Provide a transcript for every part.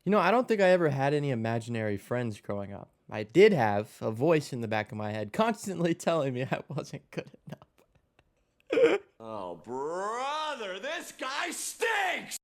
I don't think I ever had any imaginary friends growing up. I did have a voice in the back of my head constantly telling me I wasn't good enough. Oh, brother, this guy stinks!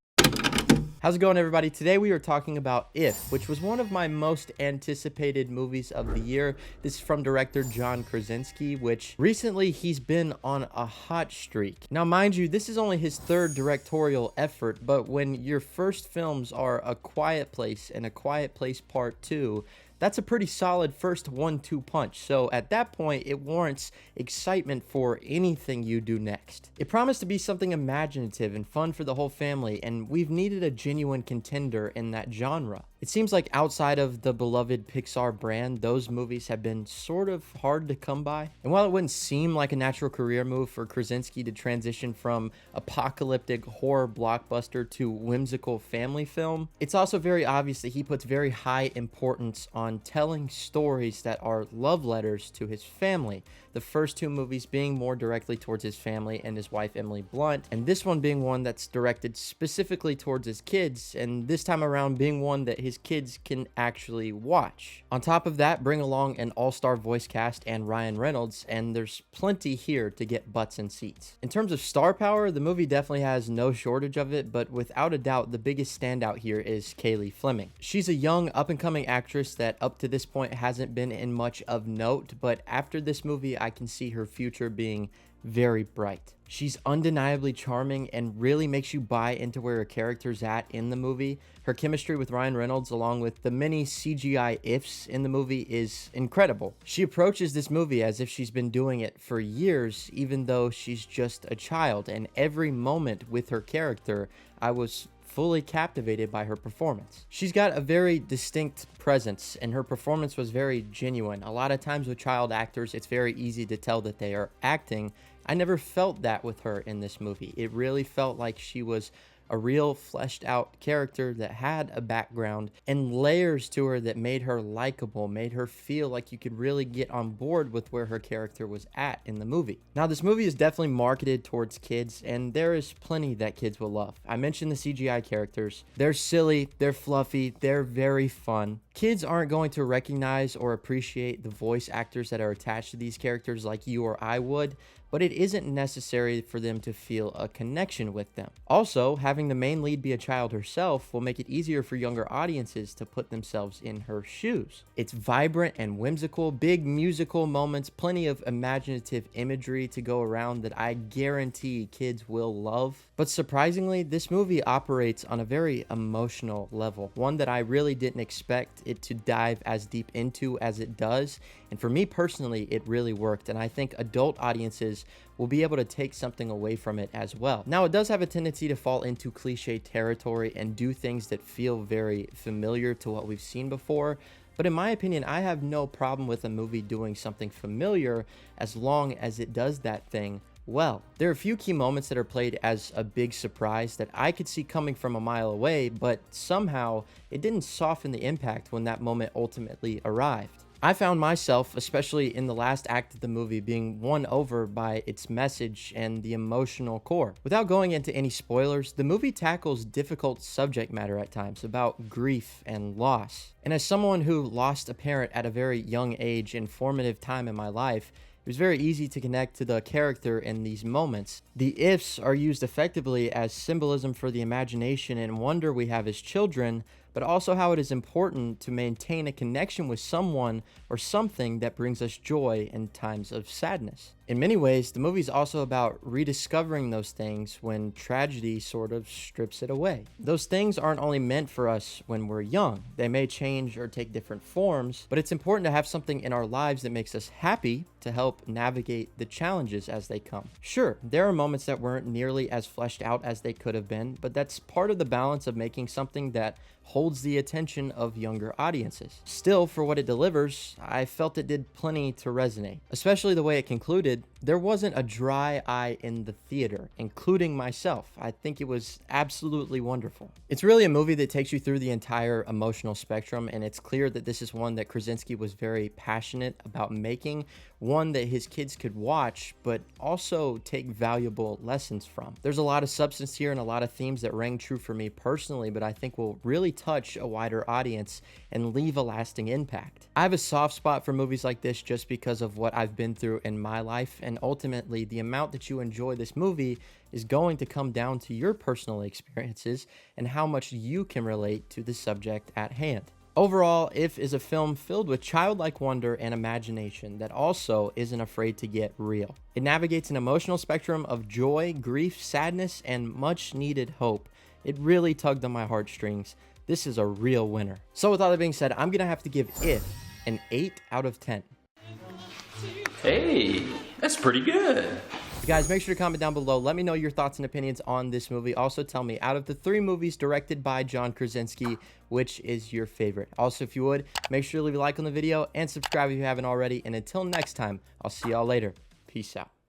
How's it going, everybody? Today we are talking about If, which was one of my most anticipated movies of the year. This is from director John Krasinski, which recently he's been on a hot streak. Now, mind you, this is only his third directorial effort, but when your first films are A Quiet Place and A Quiet Place Part 2, that's a pretty solid first 1-2 punch, so at that point, it warrants excitement for anything you do next. It promised to be something imaginative and fun for the whole family, and we've needed a genuine contender in that genre. It seems like outside of the beloved Pixar brand, those movies have been sort of hard to come by. And while it wouldn't seem like a natural career move for Krasinski to transition from apocalyptic horror blockbuster to whimsical family film, it's also very obvious that he puts very high importance on telling stories that are love letters to his family. The first two movies being more directly towards his family and his wife Emily Blunt, and this one being one that's directed specifically towards his kids, and this time around being one that his kids can actually watch. On top of that, bring along an all-star voice cast and Ryan Reynolds, and there's plenty here to get butts in seats. In terms of star power, the movie definitely has no shortage of it, but without a doubt, the biggest standout here is Cailey Fleming. She's a young, up-and-coming actress that up to this point hasn't been in much of note, but after this movie, I can see her future being very bright. She's undeniably charming and really makes you buy into where her character's at in the movie. Her chemistry with Ryan Reynolds, along with the many CGI ifs in the movie, is incredible. She approaches this movie as if she's been doing it for years, even though she's just a child, and every moment with her character, I was fully captivated by her performance. She's got a very distinct presence, and her performance was very genuine. A lot of times with child actors, it's very easy to tell that they are acting. I never felt that with her in this movie. It really felt like she was a real fleshed out character that had a background and layers to her that made her likable, made her feel like you could really get on board with where her character was at in the movie. Now, this movie is definitely marketed towards kids, and there is plenty that kids will love. I mentioned the CGI characters. They're silly, they're fluffy, they're very fun. Kids aren't going to recognize or appreciate the voice actors that are attached to these characters like you or I would, but it isn't necessary for them to feel a connection with them. Also, having the main lead be a child herself will make it easier for younger audiences to put themselves in her shoes. It's vibrant and whimsical, big musical moments, plenty of imaginative imagery to go around that I guarantee kids will love. But surprisingly, this movie operates on a very emotional level, one that I really didn't expect it to dive as deep into as it does. And for me personally, it really worked, and I think adult audiences will be able to take something away from it as well. Now, it does have a tendency to fall into cliche territory and do things that feel very familiar to what we've seen before, but in my opinion, I have no problem with a movie doing something familiar as long as it does that thing well. There are a few key moments that are played as a big surprise that I could see coming from a mile away, but somehow it didn't soften the impact when that moment ultimately arrived. I found myself, especially in the last act of the movie, being won over by its message and the emotional core. Without going into any spoilers, the movie tackles difficult subject matter at times about grief and loss. And as someone who lost a parent at a very young age and formative time in my life, it was very easy to connect to the character in these moments. The ifs are used effectively as symbolism for the imagination and wonder we have as children, but also how it is important to maintain a connection with someone or something that brings us joy in times of sadness. In many ways, the movie is also about rediscovering those things when tragedy sort of strips it away. Those things aren't only meant for us when we're young. They may change or take different forms, but it's important to have something in our lives that makes us happy to help navigate the challenges as they come. Sure, there are moments that weren't nearly as fleshed out as they could have been, but that's part of the balance of making something that holds the attention of younger audiences. Still, for what it delivers, I felt it did plenty to resonate, especially the way it concluded. There wasn't a dry eye in the theater, including myself. I think it was absolutely wonderful. It's really a movie that takes you through the entire emotional spectrum, and it's clear that this is one that Krasinski was very passionate about making, one that his kids could watch, but also take valuable lessons from. There's a lot of substance here and a lot of themes that rang true for me personally, but I think will really touch a wider audience and leave a lasting impact. I have a soft spot for movies like this just because of what I've been through in my life, and ultimately the amount that you enjoy this movie is going to come down to your personal experiences and how much you can relate to the subject at hand. Overall, If is a film filled with childlike wonder and imagination that also isn't afraid to get real. It navigates an emotional spectrum of joy, grief, sadness, and much needed hope. It really tugged on my heartstrings. This is a real winner. So with all that being said, I'm gonna have to give If an 8 out of 10. Hey, that's pretty good. Guys, make sure to comment down below. Let me know your thoughts and opinions on this movie. Also, tell me, out of the 3 movies directed by John Krasinski, which is your favorite? Also, if you would, make sure to leave a like on the video and subscribe if you haven't already. And until next time, I'll see y'all later. Peace out.